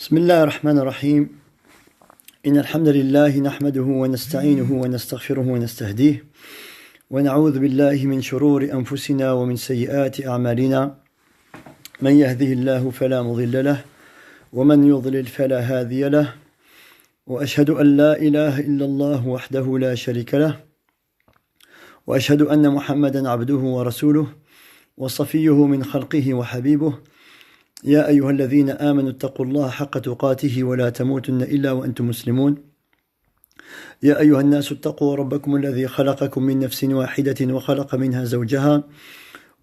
بسم الله الرحمن الرحيم إن الحمد لله نحمده ونستعينه ونستغفره ونستهديه ونعوذ بالله من شرور أنفسنا ومن سيئات أعمالنا من يهده الله فلا مضل له ومن يضلل فلا هادي له وأشهد أن لا إله إلا الله وحده لا شريك له وأشهد أن محمدا عبده ورسوله وصفيه من خلقه وحبيبه يا أيها الذين آمنوا اتقوا الله حق تقاته ولا تموتن إلا وأنتم مسلمون يا أيها الناس اتقوا ربكم الذي خلقكم من نفس واحدة وخلق منها زوجها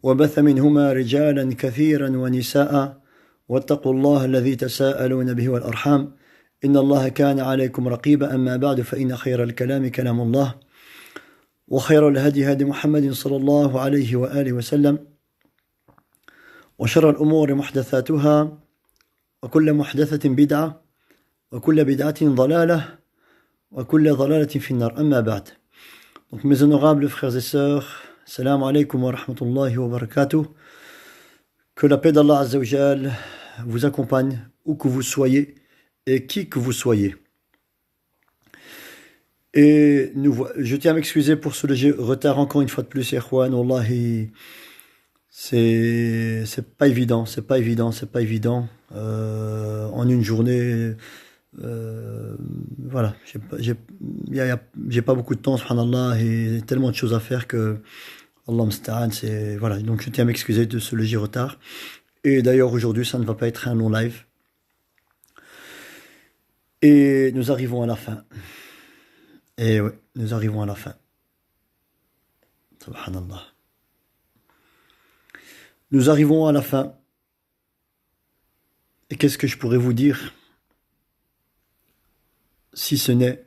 وبث منهما رجالا كثيرا ونساء واتقوا الله الذي تساءلون به والأرحام إن الله كان عليكم رقيبا أما بعد فإن خير الكلام كلام الله وخير الهدي هدي محمد صلى الله عليه وآله وسلم وشر الأمور محدثاتها وكل محدثة بدعة وكل بدعة ضلالة وكل ضلالة في النار أما بعد. Donc mes honorables frères et sœurs, salam alaikum wa rahmatullahi wa barakatuh. Que la paix d'Allah Azza wa Jal vous accompagne où que vous soyez et qui que vous soyez. Et je tiens à m'excuser pour ce léger retard encore une fois de plus, Ikhwan. Wallahi, c'est pas évident. En une journée, voilà, j'ai pas beaucoup de temps, subhanallah, et tellement de choses à faire que Allah musta'an, voilà. Donc je tiens à m'excuser de ce léger retard. Et d'ailleurs aujourd'hui, ça ne va pas être un long live. Et nous arrivons à la fin. Et oui, nous arrivons à la fin. Subhanallah. Nous arrivons à la fin. Et qu'est-ce que je pourrais vous dire si ce n'est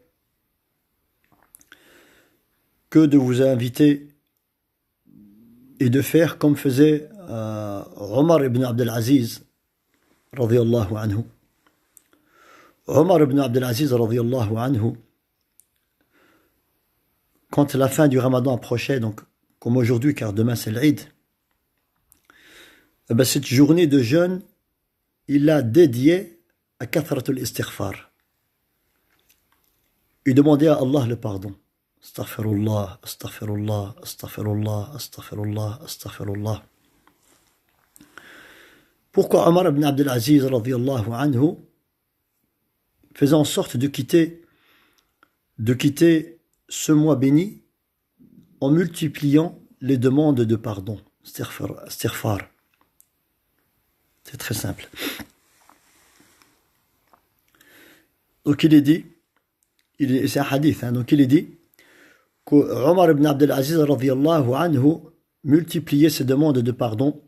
que de vous inviter et de faire comme faisait Omar ibn Abdel Aziz radiyallahu anhu. Omar ibn Abdel Aziz radiyallahu anhu, quand la fin du Ramadan approchait, donc comme aujourd'hui, car demain c'est l'Eid, cette journée de jeûne, il l'a dédiée à kathratul istighfar. Il demandait à Allah le pardon. Astaghfirullah, astaghfirullah, astaghfirullah, astaghfirullah, astaghfirullah. Pourquoi Omar ibn Abdel Aziz radiyallahu anhu faisait en sorte de quitter ce mois béni en multipliant les demandes de pardon. Istighfar. C'est très simple. Donc il est dit, c'est un hadith, donc il est dit que Omar ibn Abdel Aziz radiyallahu anhu multipliait ses demandes de pardon,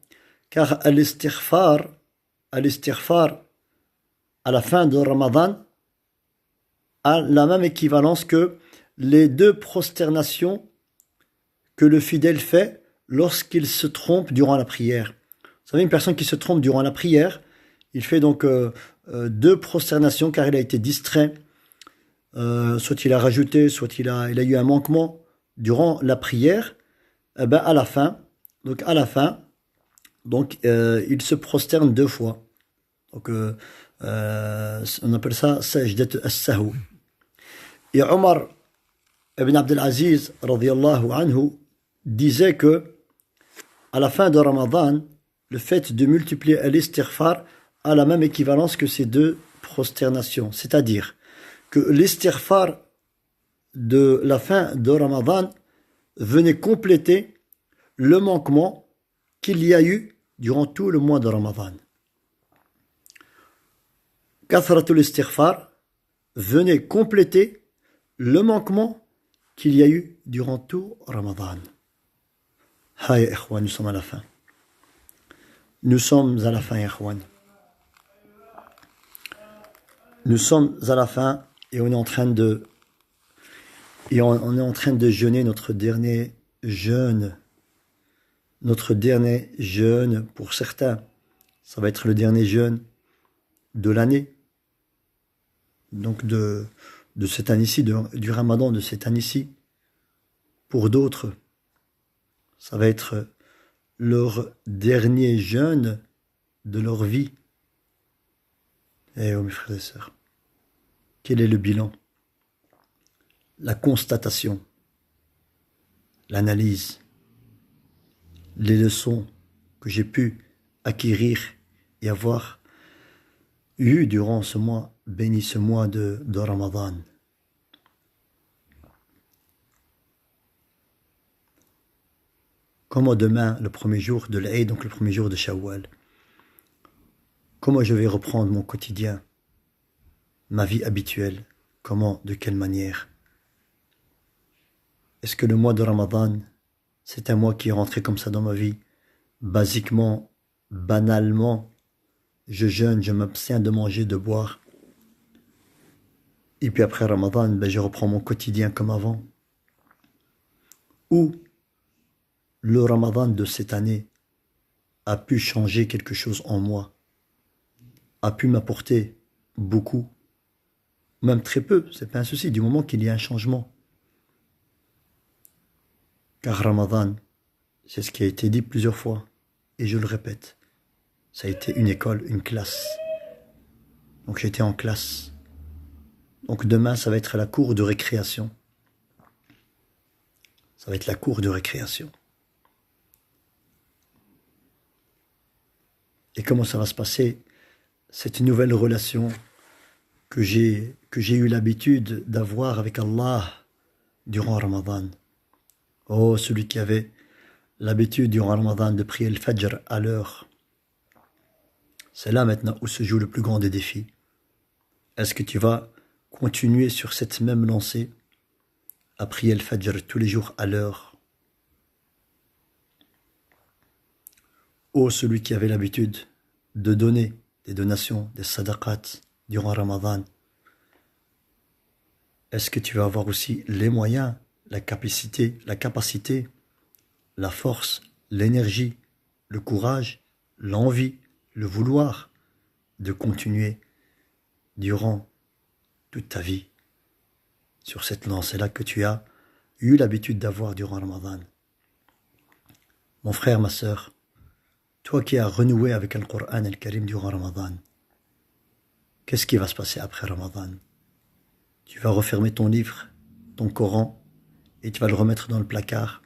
car al-istighfar à la fin de Ramadan a la même équivalence que les deux prosternations que le fidèle fait lorsqu'il se trompe durant la prière. Vous savez, une personne qui se trompe durant la prière, il fait donc deux prosternations car il a été distrait, soit il a rajouté, soit il a eu un manquement durant la prière. À la fin, il se prosterne deux fois. Donc on appelle ça sajdat as-sahou. Et Omar ibn Abdel Aziz radiyallahu anhu disait que à la fin de Ramadan, le fait de multiplier l'istighfar a la même équivalence que ces deux prosternations. C'est-à-dire que l'istighfar de la fin de Ramadan venait compléter le manquement qu'il y a eu durant tout le mois de Ramadan. Kathratul istighfar venait compléter le manquement qu'il y a eu durant tout Ramadan. Haï, ikhwan, nous sommes à la fin. Nous sommes à la fin, ikhwan. Nous sommes à la fin et on est en train de jeûner notre dernier jeûne. Notre dernier jeûne, pour certains, ça va être le dernier jeûne de l'année. Donc de cette année-ci, du Ramadan de cette année-ci. Pour d'autres, ça va être leur dernier jeûne de leur vie. Eh oh mes frères et sœurs, quel est le bilan? La constatation, l'analyse, les leçons que j'ai pu acquérir et avoir eues durant ce mois béni, ce mois de Ramadan. Comment demain, le premier jour de l'Aïd, donc le premier jour de Shawwal, comment je vais reprendre mon quotidien, ma vie habituelle, comment, de quelle manière? Est-ce que le mois de Ramadan, c'est un mois qui est rentré comme ça dans ma vie? Basiquement, banalement, je jeûne, je m'abstiens de manger, de boire. Et puis après Ramadan, ben, je reprends mon quotidien comme avant. Ou le Ramadan de cette année a pu changer quelque chose en moi, a pu m'apporter beaucoup, même très peu, c'est pas un souci, du moment qu'il y a un changement. Car Ramadan, c'est ce qui a été dit plusieurs fois, et je le répète, ça a été une école, une classe. Donc j'étais en classe. Donc demain, ça va être la cour de récréation. Ça va être la cour de récréation. Et comment ça va se passer? Cette nouvelle relation que j'ai eu l'habitude d'avoir avec Allah durant Ramadan. Oh, celui qui avait l'habitude durant Ramadan de prier le Fajr à l'heure. C'est là maintenant où se joue le plus grand des défis. Est-ce que tu vas continuer sur cette même lancée à prier le Fajr tous les jours à l'heure? Oh, celui qui avait l'habitude de donner des donations, des sadaqat durant Ramadan. Est-ce que tu vas avoir aussi les moyens, la capacité, la force, l'énergie, le courage, l'envie, le vouloir de continuer durant toute ta vie sur cette lancée-là que tu as eu l'habitude d'avoir durant Ramadan? Mon frère, ma sœur, toi qui as renoué avec le Coran et le Karim durant Ramadan, qu'est-ce qui va se passer après Ramadan? Tu vas refermer ton livre, ton Coran, et tu vas le remettre dans le placard,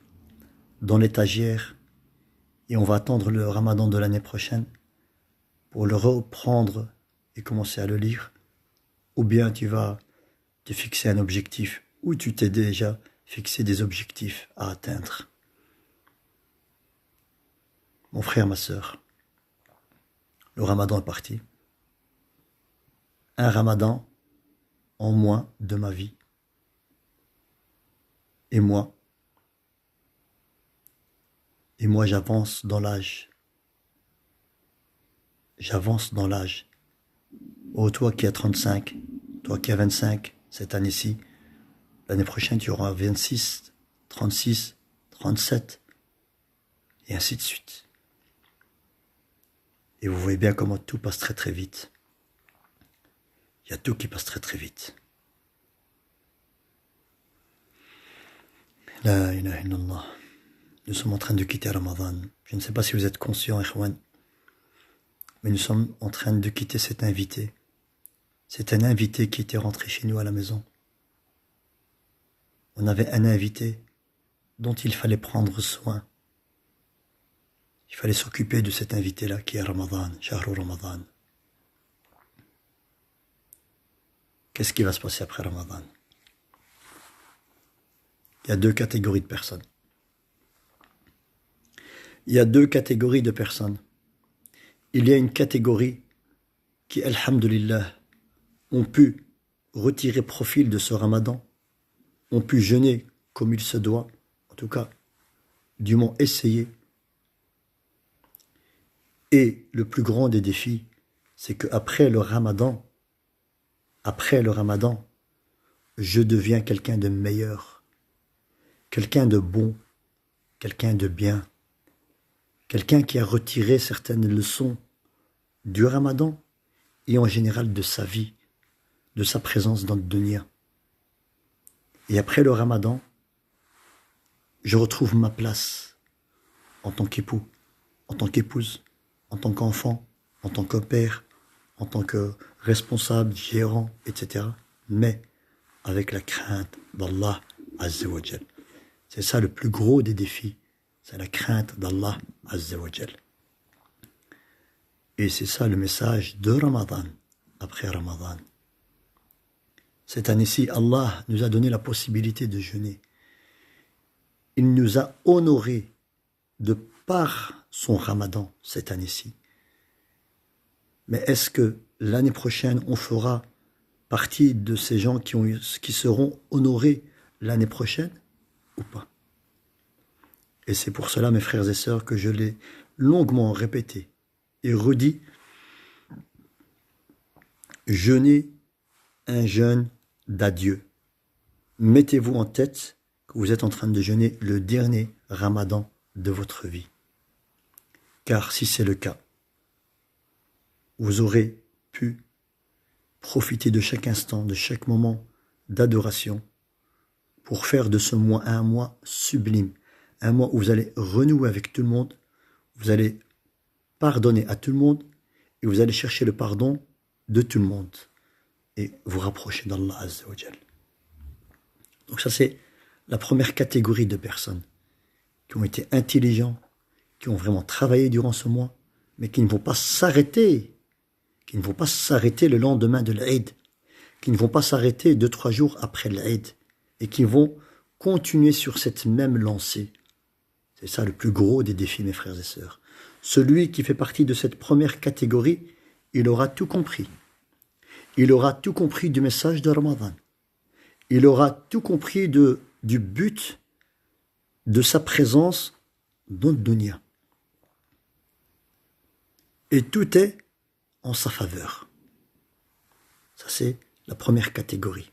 dans l'étagère, et on va attendre le Ramadan de l'année prochaine pour le reprendre et commencer à le lire. Ou bien tu vas te fixer un objectif, ou tu t'es déjà fixé des objectifs à atteindre. Mon frère, ma sœur, le Ramadan est parti. Un Ramadan en moins de ma vie. Et moi j'avance dans l'âge. J'avance dans l'âge. Oh, toi qui as 35, toi qui as 25, cette année-ci, l'année prochaine tu auras 26, 36, 37, et ainsi de suite. Et vous voyez bien comment tout passe très très vite. Il y a tout qui passe très très vite. La ilaha illallah. Nous sommes en train de quitter Ramadan. Je ne sais pas si vous êtes conscients, Ikhwan, mais nous sommes en train de quitter cet invité. C'est un invité qui était rentré chez nous à la maison. On avait un invité dont il fallait prendre soin. Il fallait s'occuper de cet invité-là qui est Ramadan, Shahru Ramadan. Qu'est-ce qui va se passer après Ramadan? Il y a deux catégories de personnes. Il y a deux catégories de personnes. Il y a une catégorie qui, alhamdulillah, ont pu retirer profit de ce Ramadan, ont pu jeûner comme il se doit, en tout cas, du moins essayer. Et le plus grand des défis, c'est qu'après le Ramadan, je deviens quelqu'un de meilleur, quelqu'un de bon, quelqu'un de bien, quelqu'un qui a retiré certaines leçons du Ramadan et en général de sa vie, de sa présence dans le dunya. Et après le Ramadan, je retrouve ma place en tant qu'époux, en tant qu'épouse, en tant qu'enfant, en tant que père, en tant que responsable, gérant, etc. Mais avec la crainte d'Allah Azza wa Jal. C'est ça le plus gros des défis, c'est la crainte d'Allah Azza wa Jal. Et c'est ça le message de Ramadan, après Ramadan. Cette année-ci, Allah nous a donné la possibilité de jeûner. Il nous a honorés de par son Ramadan cette année-ci. Mais est-ce que l'année prochaine, on fera partie de ces gens qui seront honorés l'année prochaine ou pas? Et c'est pour cela, mes frères et sœurs, que je l'ai longuement répété et redit, jeûnez un jeûne d'adieu. Mettez-vous en tête que vous êtes en train de jeûner le dernier Ramadan de votre vie. Car si c'est le cas, vous aurez pu profiter de chaque instant, de chaque moment d'adoration pour faire de ce mois un mois sublime, un mois où vous allez renouer avec tout le monde, vous allez pardonner à tout le monde et vous allez chercher le pardon de tout le monde et vous rapprocher d'Allah Azza wa Jal. Donc ça c'est la première catégorie de personnes qui ont été intelligents, qui ont vraiment travaillé durant ce mois, mais qui ne vont pas s'arrêter, le lendemain de l'Aïd, qui ne vont pas s'arrêter 2-3 jours après l'Aïd, et qui vont continuer sur cette même lancée. C'est ça le plus gros des défis, mes frères et sœurs. Celui qui fait partie de cette première catégorie, il aura tout compris. Il aura tout compris du message de Ramadan. Il aura tout compris du but de sa présence dans le dunya. Et tout est en sa faveur. Ça, c'est la première catégorie.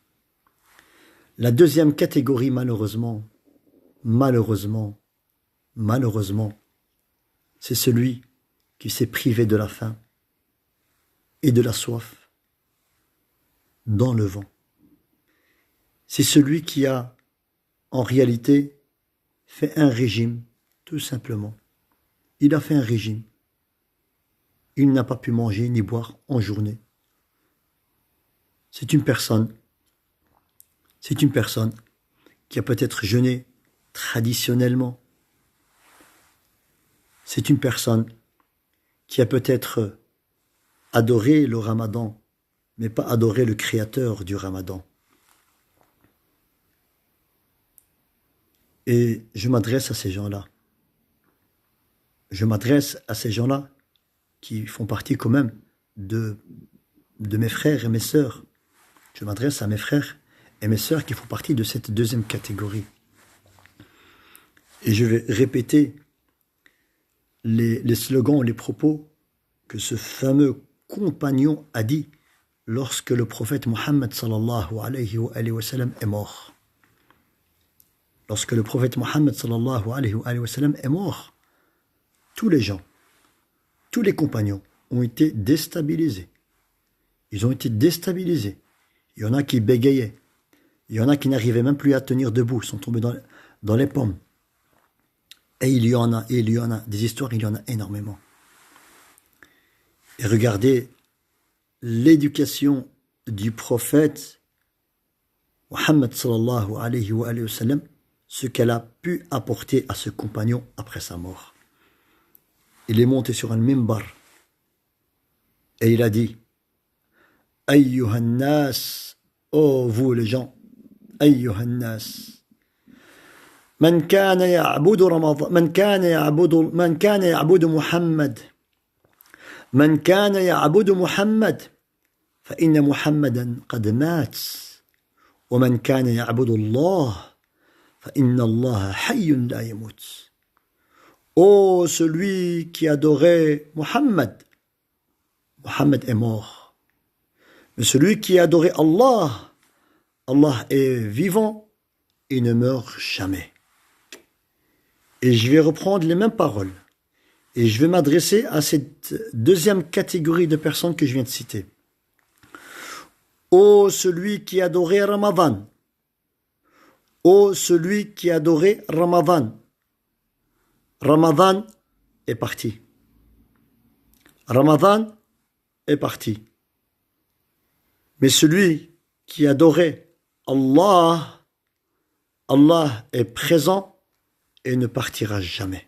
La deuxième catégorie, malheureusement, c'est celui qui s'est privé de la faim et de la soif dans le vent. C'est celui qui a, en réalité, fait un régime, tout simplement. Il a fait un régime. Il n'a pas pu manger ni boire en journée. C'est une personne qui a peut-être jeûné traditionnellement. C'est une personne qui a peut-être adoré le Ramadan, mais pas adoré le créateur du Ramadan. Et je m'adresse à ces gens-là. Je m'adresse à ces gens-là qui font partie quand même de mes frères et mes sœurs. Je m'adresse à mes frères et mes sœurs qui font partie de cette deuxième catégorie. Et je vais répéter les slogans, les propos que ce fameux compagnon a dit lorsque le prophète Mohammed sallallahu alayhi wa sallam est mort. Lorsque le prophète Mohammed sallallahu alayhi wa sallam est mort, tous les gens, tous les compagnons ont été déstabilisés. Ils ont été déstabilisés. Il y en a qui bégayaient. Il y en a qui n'arrivaient même plus à tenir debout. Ils sont tombés dans les pommes. Et il y en a. Des histoires, il y en a énormément. Et regardez l'éducation du prophète Mohammed sallallahu alayhi wa sallam, ce qu'elle a pu apporter à ce compagnon après sa mort. Il est monté sur un mimbar et il a dit: Ayyuhan nas, oh vous les gens, Ayyuhan nas, man kana ya'budu Ramadan, man kana ya'budu Muhammad, man kana ya'budu Muhammad, fa inna Muhammadan qad mat, wa man kana ya'budu Allah, fa inna Allah hayyun la yamut. Oh, celui qui adorait Mohammed, Mohammed est mort. Mais celui qui adorait Allah, Allah est vivant et ne meurt jamais. Et je vais reprendre les mêmes paroles. Et je vais m'adresser à cette deuxième catégorie de personnes que je viens de citer. Oh, celui qui adorait Ramadan. Oh, celui qui adorait Ramadan. Ramadan est parti. Ramadan est parti. Mais celui qui adorait Allah, Allah est présent et ne partira jamais.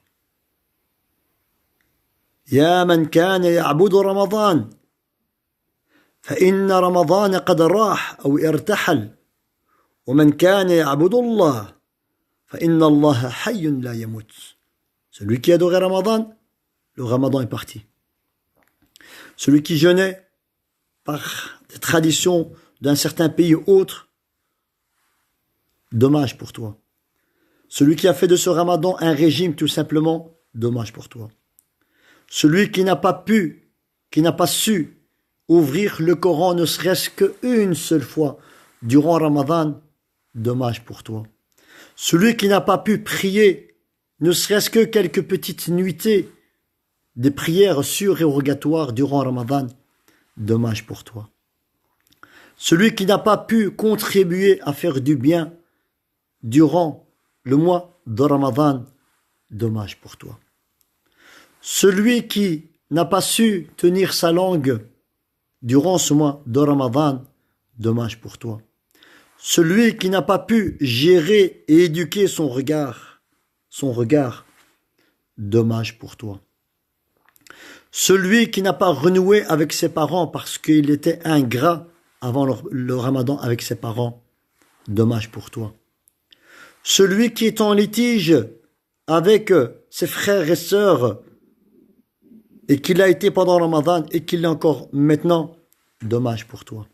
يا من كان يعبد رمضان فإن رمضان قد راح أو ارتحل ومن كان يعبد الله فإن الله حي لا يموت. Celui qui adorait Ramadan, le Ramadan est parti. Celui qui jeûnait par des traditions d'un certain pays ou autre, dommage pour toi. Celui qui a fait de ce Ramadan un régime tout simplement, dommage pour toi. Celui qui n'a pas pu, qui n'a pas su ouvrir le Coran ne serait-ce qu'une seule fois durant Ramadan, dommage pour toi. Celui qui n'a pas pu prier, ne serait-ce que quelques petites nuitées, des prières surérogatoires durant Ramadan, dommage pour toi. Celui qui n'a pas pu contribuer à faire du bien durant le mois de Ramadan, dommage pour toi. Celui qui n'a pas su tenir sa langue durant ce mois de Ramadan, dommage pour toi. Celui qui n'a pas pu gérer et éduquer son regard, dommage pour toi. Celui qui n'a pas renoué avec ses parents parce qu'il était ingrat avant le Ramadan avec ses parents, dommage pour toi. Celui qui est en litige avec ses frères et sœurs et qu'il a été pendant Ramadan et qu'il l'est encore maintenant, dommage pour toi.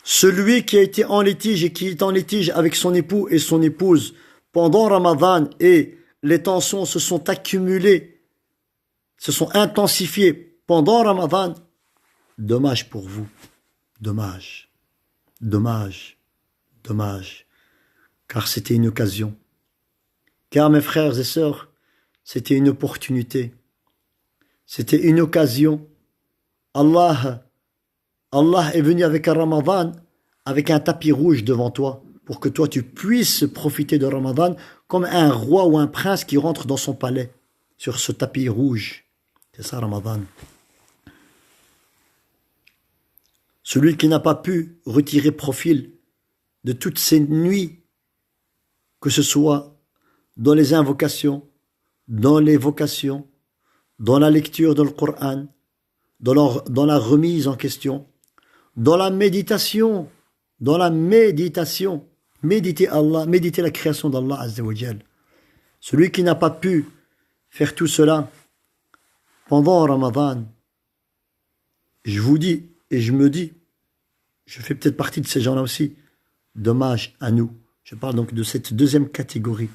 Celui qui a été en litige et qui est en litige avec son époux et son épouse pendant Ramadan et les tensions se sont accumulées, se sont intensifiées pendant Ramadan, dommage pour vous. Dommage. Dommage. Dommage. Car c'était une occasion. Car mes frères et sœurs, c'était une opportunité. C'était une occasion. Allah est venu avec un Ramadan, avec un tapis rouge devant toi, pour que toi tu puisses profiter de Ramadan comme un roi ou un prince qui rentre dans son palais, sur ce tapis rouge. C'est ça Ramadan. Celui qui n'a pas pu retirer profit de toutes ces nuits, que ce soit dans les invocations, dans les vocations, dans la lecture du Coran, dans la remise en question, dans la méditation, méditer Allah, méditer la création d'Allah Azza wa Jal. Celui qui n'a pas pu faire tout cela pendant Ramadan, je vous dis et je me dis, je fais peut-être partie de ces gens-là aussi, dommage à nous. Je parle donc de cette deuxième catégorie.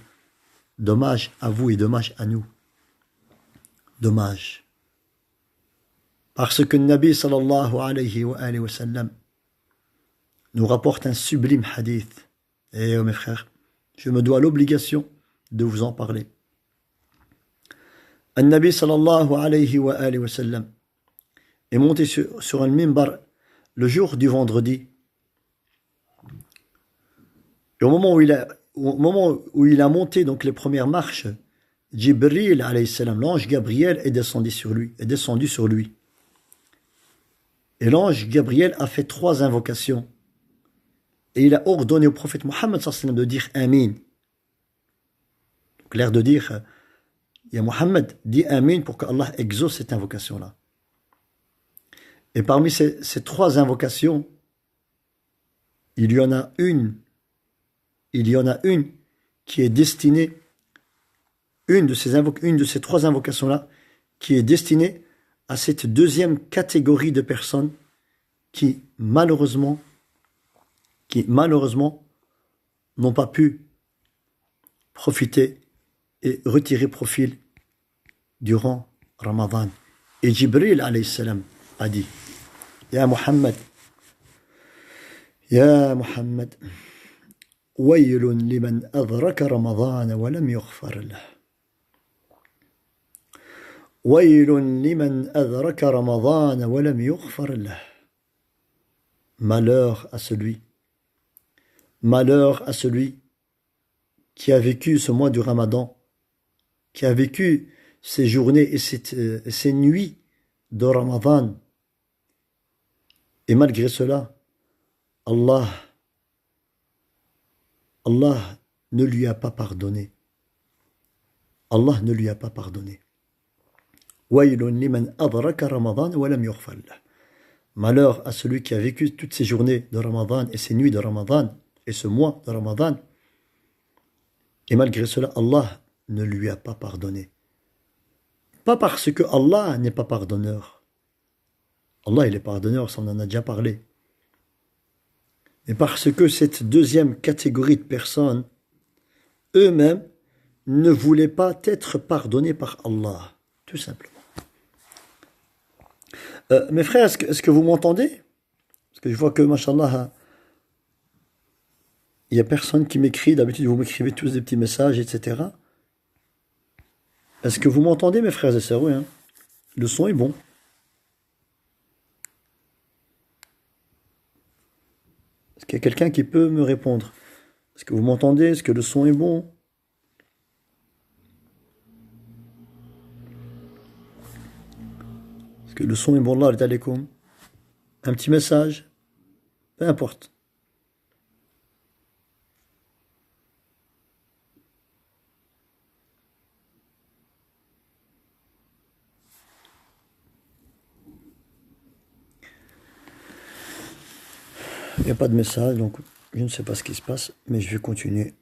Dommage à vous et dommage à nous. Dommage. Parce que le Nabi sallallahu alayhi wa sallam nous rapporte un sublime hadith. Et mes frères, je me dois l'obligation de vous en parler. Le Nabi sallallahu alayhi wa sallam est monté sur un mimbar le jour du vendredi. Et au moment où il a monté donc les premières marches, Jibril alayhi salam, l'ange Gabriel est descendu sur lui. Et l'ange Gabriel a fait 3 invocations. Et il a ordonné au prophète Mohammed de dire Amin. Donc l'air de dire, Ya Mohammed, dis Amin pour que Allah exauce cette invocation-là. Et parmi ces 3 invocations, il y en a une qui est destinée, une de ces 3 invocations-là, qui est destinée à cette deuxième catégorie de personnes qui malheureusement n'ont pas pu profiter et retirer profit durant Ramadan. Et Jibril alayhi salam a dit, Ya Muhammad, waylun liman adraka Ramadan wa lam yughfar lah. Waylun liman adraka Ramadan wa lam yughfar lah. Malheur à celui qui a vécu ce mois du Ramadan, qui a vécu ces journées et ces nuits de Ramadan Et malgré cela, Allah ne lui a pas pardonné. Allah ne lui a pas pardonné. Malheur à celui qui a vécu toutes ces journées de Ramadan et ces nuits de Ramadan et ce mois de Ramadan. Et malgré cela, Allah ne lui a pas pardonné. Pas parce que Allah n'est pas pardonneur. Allah, il est pardonneur, ça on en a déjà parlé. Mais parce que cette deuxième catégorie de personnes, eux-mêmes, ne voulaient pas être pardonnés par Allah. Tout simplement. Mes frères, est-ce que vous m'entendez? Parce que je vois que, machallah, il n'y a personne qui m'écrit. D'habitude, vous m'écrivez tous des petits messages, etc. Est-ce que vous m'entendez, mes frères et sœurs? Oui, hein. Le son est bon. Est-ce qu'il y a quelqu'un qui peut me répondre? Est-ce que vous m'entendez? Est-ce que le son est bon? Est-ce que le son est bon là, les télécoms? Un petit message? Peu importe. Il n'y a pas de message, donc je ne sais pas ce qui se passe, mais je vais continuer.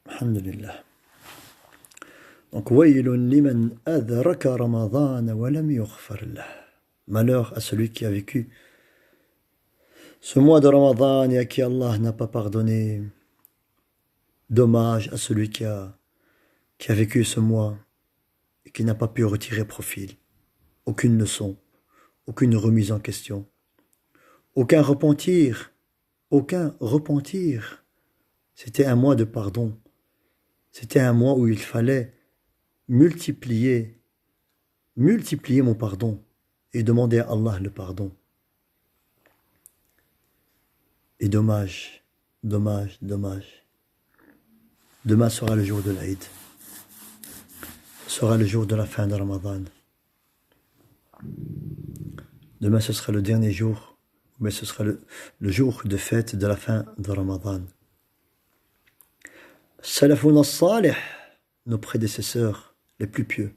Alhamdulillah. Donc, waylun liman adraka Ramadan wa lam yughfar lah. Malheur à celui qui a vécu ce mois de Ramadan et à qui Allah n'a pas pardonné. Dommage à celui qui a vécu ce mois et qui n'a pas pu retirer profit. Aucune leçon, aucune remise en question, aucun repentir, aucun repentir. C'était un mois de pardon. C'était un mois où il fallait multiplier mon pardon et demander à Allah le pardon. Et dommage. Demain sera le jour de l'Aïd. Sera le jour de la fin de Ramadan. Demain ce sera le dernier jour, mais ce sera le jour de fête de la fin de Ramadan. Salafun as-salih, nos prédécesseurs les plus pieux.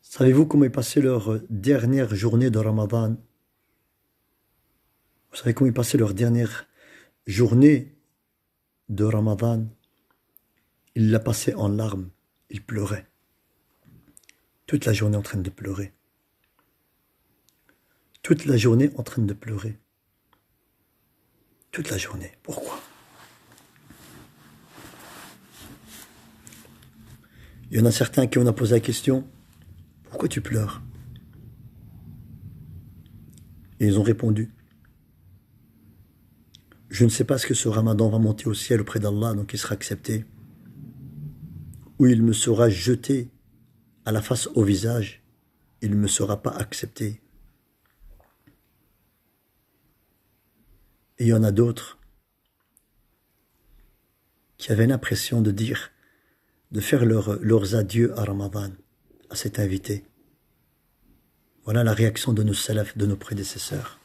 Savez-vous comment ils passaient leur dernière journée de Ramadan? Vous savez comment ils passaient leur dernière journée de Ramadan? Ils la passaient en larmes, ils pleuraient. Toute la journée en train de pleurer. Toute la journée en train de pleurer. Toute la journée. Pourquoi? Il y en a certains qui on a posé la question, pourquoi tu pleures? Et ils ont répondu, je ne sais pas ce que ce Ramadan va monter au ciel auprès d'Allah, donc il sera accepté, ou il me sera jeté à la face au visage, il ne me sera pas accepté. Et il y en a d'autres qui avaient l'impression de faire leurs adieux à Ramadan, à cet invité. Voilà la réaction de nos salafs, de nos prédécesseurs.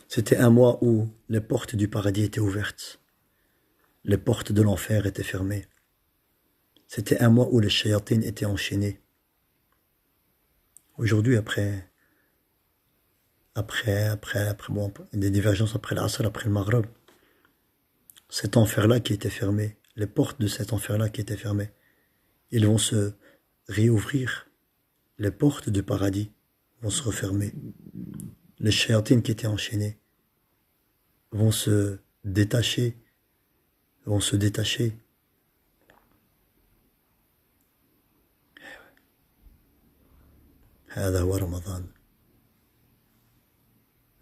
C'était un mois où les portes du paradis étaient ouvertes, les portes de l'enfer étaient fermées. C'était un mois où les shayatines étaient enchaînés. Aujourd'hui, après des divergences après l'Asr, après le Maghreb, cet enfer-là qui était fermé, les portes de cet enfer-là qui étaient fermées, ils vont se réouvrir. Les portes du paradis vont se refermer. Les shayatines qui étaient enchaînées vont se détacher. هذا هو رمضان.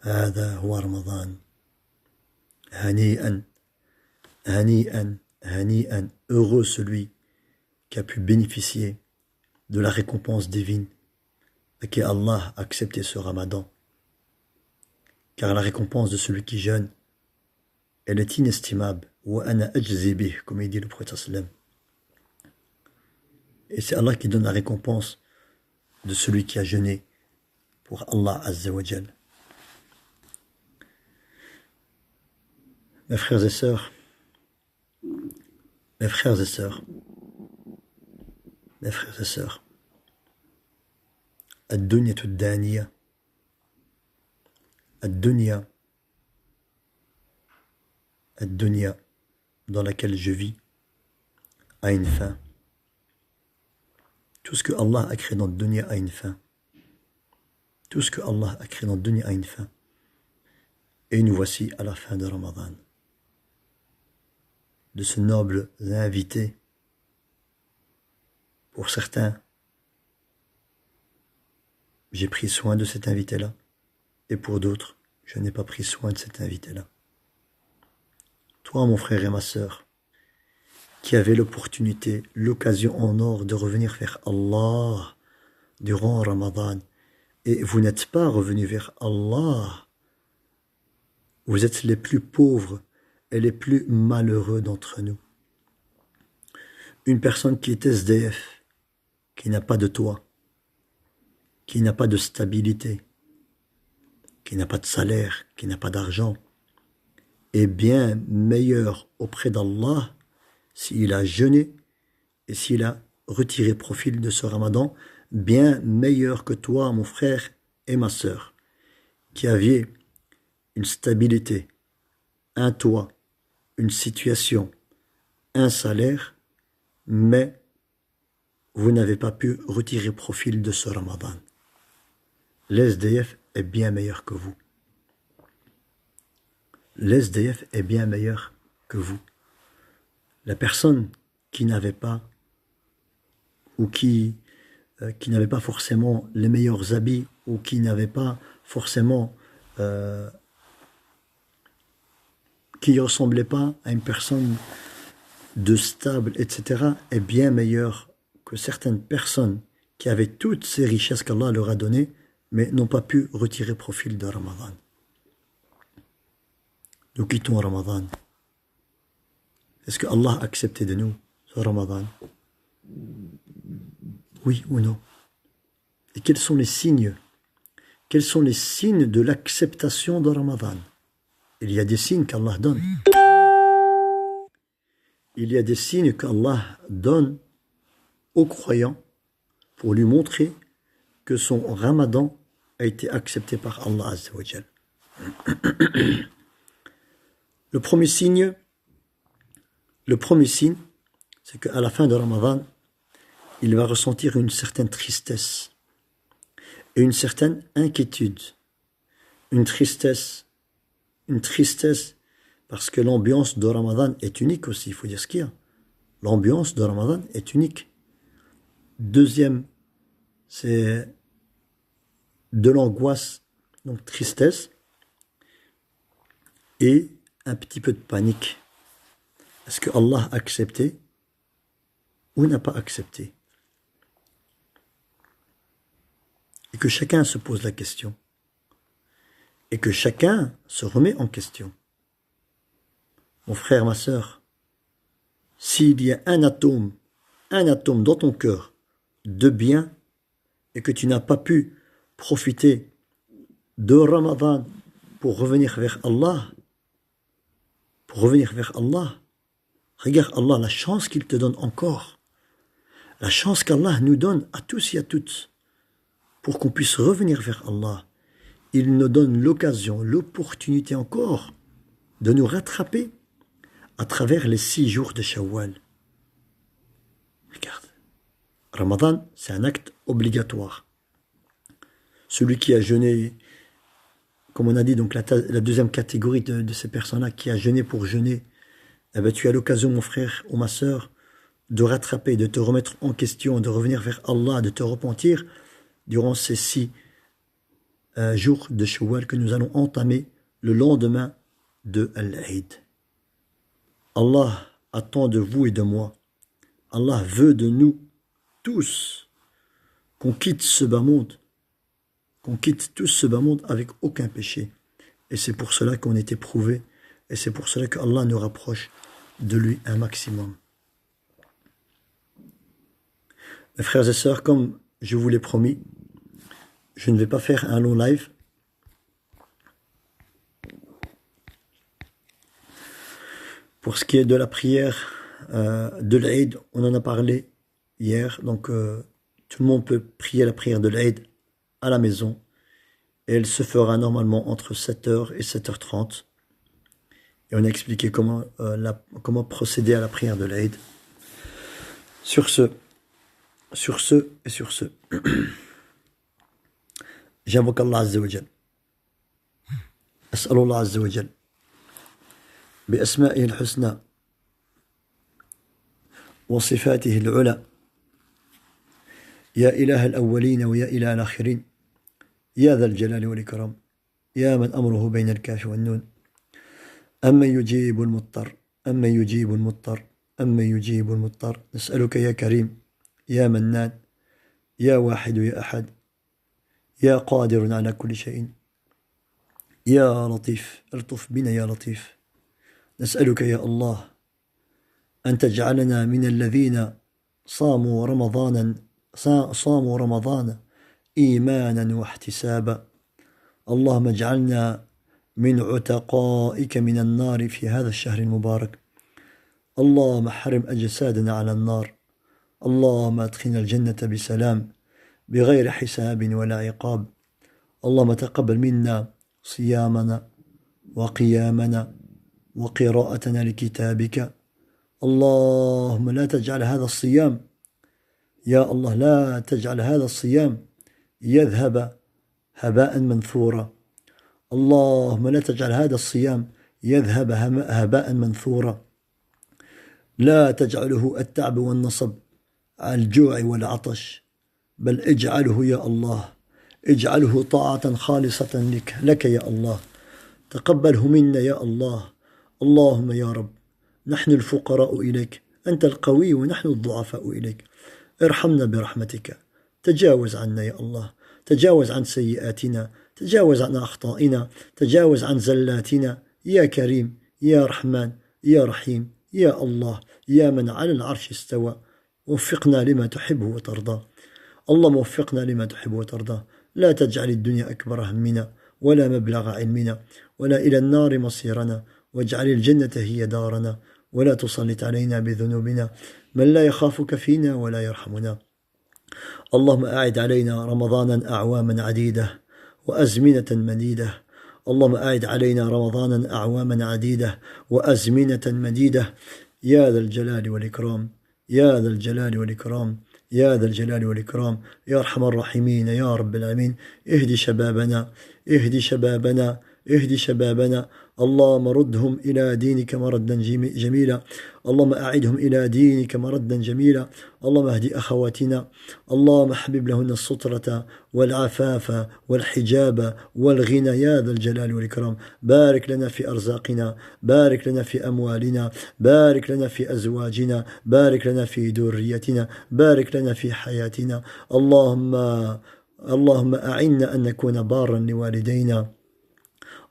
هذا هو رمضان. هنيئا هنيئا هنيئا. Heureux celui qui a pu bénéficier de la récompense divine et que Allah a accepté ce Ramadan. Car la récompense de celui qui jeûne, elle est inestimable. وَأَنَا أَجْزِي بِهِ, comme il dit le prophète sallam. Et c'est Allah qui donne la récompense de celui qui a jeûné pour Allah Azza wa Jal. Mes frères et sœurs, mes frères et sœurs, mes frères et sœurs, ad-dunya ad-daniya, ad-dunya dans laquelle je vis a une fin. Tout ce que Allah a créé dans le dunya a une fin. Tout ce que Allah a créé dans le dunya a une fin. Et nous voici à la fin de Ramadan. De ce noble invité. Pour certains, j'ai pris soin de cet invité-là. Et pour d'autres, je n'ai pas pris soin de cet invité-là. Toi, mon frère et ma sœur, qui avait l'opportunité, l'occasion en or de revenir vers Allah durant Ramadan, et vous n'êtes pas revenu vers Allah, vous êtes les plus pauvres et les plus malheureux d'entre nous. Une personne qui est SDF, qui n'a pas de toit, qui n'a pas de stabilité, qui n'a pas de salaire, qui n'a pas d'argent, est bien meilleur auprès d'Allah s'il a jeûné et s'il a retiré profit de ce Ramadan, bien meilleur que toi, mon frère et ma sœur, qui aviez une stabilité, un toit, une situation, un salaire, mais vous n'avez pas pu retirer profit de ce Ramadan. L'SDF est bien meilleur que vous. L'SDF est bien meilleur que vous. La personne qui n'avait pas ou qui n'avait pas forcément les meilleurs habits ou qui n'avait pas forcément qui ne ressemblait pas à une personne de stable, etc., est bien meilleur que certaines personnes qui avaient toutes ces richesses qu'Allah leur a données, mais n'ont pas pu retirer profit de Ramadan. Nous quittons Ramadan. Est-ce que Allah a accepté de nous ce Ramadan? Oui ou non? Et quels sont les signes? Quels sont les signes de l'acceptation de Ramadan? Il y a des signes qu'Allah donne. Il y a des signes qu'Allah donne aux croyants pour lui montrer que son Ramadan a été accepté par Allah Azza wa Jal. Le premier signe, c'est qu'à la fin de Ramadan, il va ressentir une certaine tristesse et une certaine inquiétude. Une tristesse parce que l'ambiance de Ramadan est unique aussi, il faut dire ce qu'il y a. L'ambiance de Ramadan est unique. Deuxième, c'est de l'angoisse, donc tristesse, et un petit peu de panique. Est-ce que Allah a accepté ou n'a pas accepté? Et que chacun se pose la question. Et que chacun se remet en question. Mon frère, ma sœur, s'il y a un atome dans ton cœur de bien et que tu n'as pas pu profiter de Ramadan pour revenir vers Allah, regarde Allah, la chance qu'il te donne encore, la chance qu'Allah nous donne à tous et à toutes pour qu'on puisse revenir vers Allah. Il nous donne l'occasion, l'opportunité encore de nous rattraper à travers les 6 jours de Shawwal. Regarde, Ramadan, c'est un acte obligatoire. Celui qui a jeûné, comme on a dit, donc la deuxième catégorie de ces personnes-là, qui a jeûné pour jeûner, eh bien, tu as l'occasion, mon frère ou ma sœur, de rattraper, de te remettre en question, de revenir vers Allah, de te repentir durant ces 6 jours de Shawwal que nous allons entamer le lendemain de Al-Eid. Allah attend de vous et de moi, Allah veut de nous tous qu'on quitte ce bas monde, qu'on quitte tout ce bas monde avec aucun péché. Et c'est pour cela qu'on est éprouvé, et c'est pour cela qu'Allah nous rapproche de lui un maximum. Mes frères et sœurs, comme je vous l'ai promis, je ne vais pas faire un long live. Pour ce qui est de la prière de l'Aïd, on en a parlé hier. Donc, tout le monde peut prier la prière de l'Aïd à la maison. Et elle se fera normalement entre 7h et 7h30. Et on a expliqué comment procéder à la prière de l'Aïd. Sur ce, j'invoque Allah Azza wa Jal. As'alullah Azza wa Jal. بأسمائه الحسنى وصفاته العلى يا إله الأولين ويا إله الآخرين يا ذا الجلال والإكرام يا من أمره بين الكاف والنون أمن يجيب المضطر أمن يجيب المضطر نسألك يا كريم يا منان يا واحد يا أحد يا قادر على كل شيء يا لطيف الطف بنا يا لطيف نسألك يا الله أن تجعلنا من الذين صاموا رمضان إيمانا واحتسابا اللهم اجعلنا من عتقائك من النار في هذا الشهر المبارك اللهم حرم أجسادنا على النار اللهم ادخلنا الجنة بسلام بغير حساب ولا عقاب اللهم تقبل منا صيامنا وقيامنا وقراءتنا لكتابك اللهم لا تجعل هذا الصيام يا الله لا تجعل هذا الصيام يذهب هباء منثورا اللهم لا تجعل هذا الصيام يذهب هباء منثورا لا تجعله التعب والنصب على الجوع والعطش بل اجعله يا الله اجعله طاعة خالصة لك يا الله تقبله منا يا الله اللهم يا رب نحن الفقراء إليك أنت القوي ونحن الضعفاء إليك ارحمنا برحمتك تجاوز عنا يا الله تجاوز عن سيئاتنا تجاوز عن أخطائنا تجاوز عن زلاتنا يا كريم يا رحمن يا رحيم يا الله يا من على العرش استوى وفقنا لما تحب وترضى اللهم وفقنا لما تحب وترضى لا تجعل الدنيا أكبر همنا ولا مبلغ علمنا ولا إلى النار مصيرنا واجعل الجنة هي دارنا ولا تسلط علينا بذنوبنا من لا يخافك فينا ولا يرحمنا اللهم أعد علينا رمضانا أعواما عديدة وأزمنة مديدة اللهم أعد علينا رمضانا أعواما عديدة وأزمنة مديدة يا ذا الجلال والإكرام يا ذا الجلال والإكرام يا ذا الجلال والإكرام يا أرحم الراحمين يا رب العالمين اهد شبابنا اهد شبابنا اهد شبابنا اللهم ردهم إلى دينك مردا جميلا اللهم أعدهم إلى دينك مردا جميلا اللهم اهد أخواتنا اللهم حبب لهن السترة والعفاف والحجاب والغنى يا ذا الجلال والإكرام بارك لنا في أرزاقنا بارك لنا في أموالنا بارك لنا في أزواجنا بارك لنا في ذريتنا بارك لنا في حياتنا اللهم أعنا أن نكون بارا لوالدينا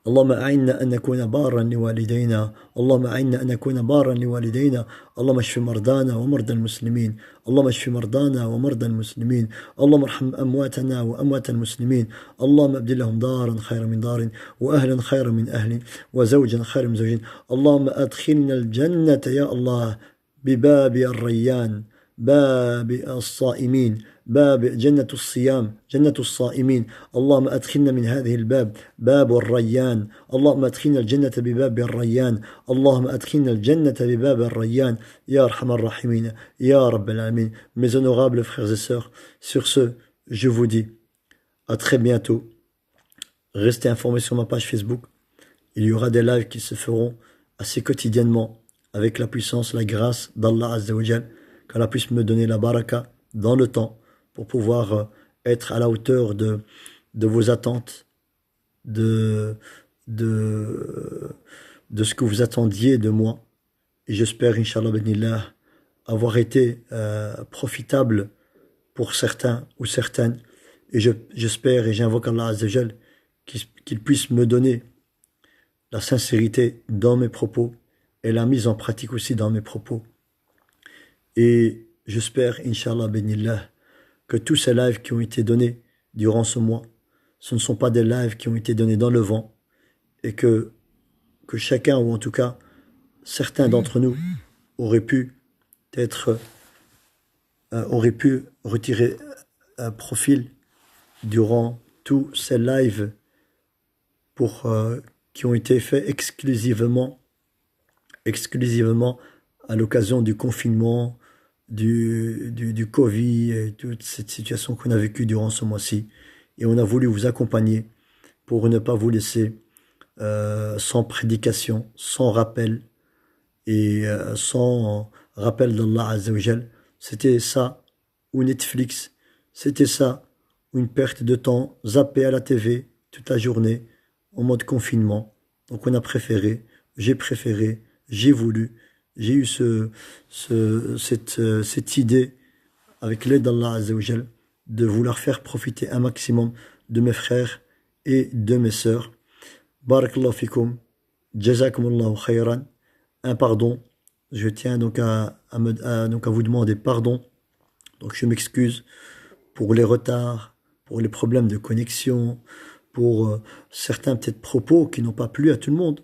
اللهم أعنا أن نكون بارا لوالدينا اللهم أعنا أن نكون بارا لوالدينا اللهم اشف مرضانا ومرضى المسلمين اللهم اشف مرضانا ومرضى المسلمين اللهم ارحم أمواتنا وأموات المسلمين اللهم ابدل لهم دارا خيرا من دار وأهلا خيرا من أهل وزوجا خيرا من زوج اللهم أدخلنا الجنة يا الله بباب الريان باب الصائمين باب جنة الصيام جنة الصائمين اللهم أدخلنا من هذه الباب باب الريان اللهم أدخلنا الجنة بباب الريان اللهم أدخلنا الجنة بباب الريان يا أرحم الراحمين يا رب العالمين. Mes honorables frères et sœurs, sur ce, je vous dis à très bientôt. Restez informés sur ma page Facebook. Il y aura des lives qui se feront assez quotidiennement avec la puissance, la grâce d'Allah Azza wa Jal, qu'Allah puisse me donner la baraka dans le temps pour pouvoir être à la hauteur de vos attentes, de ce que vous attendiez de moi. Et j'espère, Inch'Allah, Benillah, avoir été profitable pour certains ou certaines. Et j'espère et j'invoque Allah Azza wa Jal qu'il puisse me donner la sincérité dans mes propos et la mise en pratique aussi dans mes propos. Et j'espère, Inch'Allah, Benillah, que tous ces lives qui ont été donnés durant ce mois ce ne sont pas des lives qui ont été donnés dans le vent et que chacun, ou en tout cas certains d'entre nous, auraient pu retirer un profil durant tous ces lives qui ont été faits exclusivement à l'occasion du confinement, du Covid et toute cette situation qu'on a vécue durant ce mois-ci. Et on a voulu vous accompagner pour ne pas vous laisser sans prédication, sans rappel et sans rappel d'Allah Azzawajal. C'était ça ou Netflix, c'était ça ou une perte de temps, zappé à la TV toute la journée en mode confinement. Donc on a préféré, j'ai voulu, j'ai eu cette idée avec l'aide d'Allah Azzawajal de vouloir faire profiter un maximum de mes frères et de mes sœurs. Barakallahu fikum, jazakumullahu khayran. Un pardon, je tiens donc à vous demander pardon. Donc je m'excuse pour les retards, pour les problèmes de connexion, pour certains peut-être propos qui n'ont pas plu à tout le monde.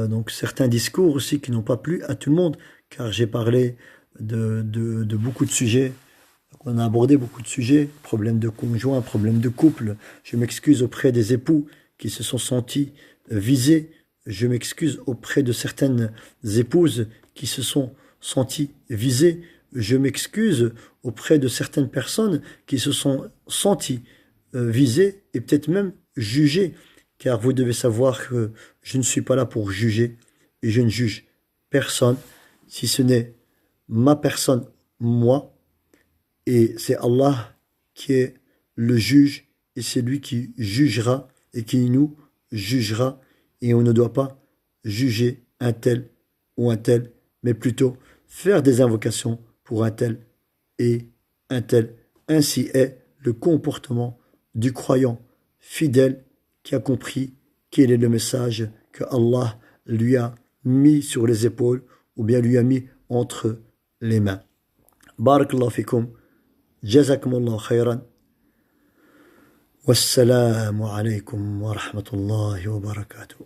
Donc certains discours aussi qui n'ont pas plu à tout le monde, car j'ai parlé de beaucoup de sujets. On a abordé beaucoup de sujets, problèmes de conjoint, problèmes de couple. Je m'excuse auprès des époux qui se sont sentis visés. Je m'excuse auprès de certaines épouses qui se sont senties visées. Je m'excuse auprès de certaines personnes qui se sont senties visées et peut-être même jugées. Car vous devez savoir que je ne suis pas là pour juger et je ne juge personne, si ce n'est ma personne, moi. Et c'est Allah qui est le juge et c'est lui qui jugera et qui nous jugera. Et on ne doit pas juger un tel ou un tel, mais plutôt faire des invocations pour un tel et un tel. Ainsi est le comportement du croyant fidèle qui a compris quel est le message que Allah lui a mis sur les épaules ou bien lui a mis entre les mains. Barakallahu fikum, jazakumullahu khayran, wassalamu alaykum wa rahmatullahi wa barakatuh.